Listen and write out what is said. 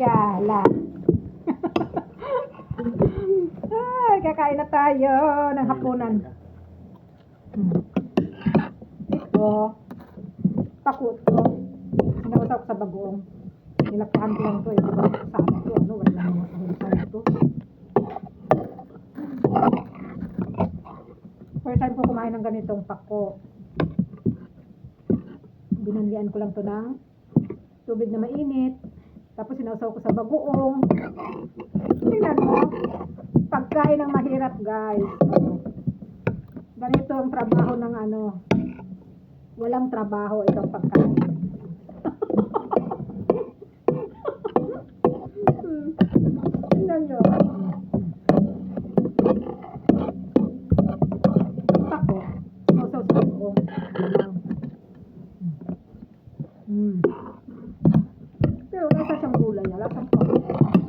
siya. Ay, kakain na tayo ng hapunan. Ito, pakuto. Sinawasa ko sa bagoong. Nilagpahan ko lang ito. Diba? Sana ito. Ano? Wala lang mga kahulusan ito. First time ko kumain ng ganitong pako. Binanlian ko lang ito ng tubig na mainit. Tapos sinawsaw ko sa bagoong. Tingnan mo. Pagkain ng mahirap, guys. Ganito ang trabaho ng ano. Walang trabaho itong pagkain. Tingnan nyo. Pako. Sinawsaw sa bagoong. Pero nasa siyang gulay. Lasang pako.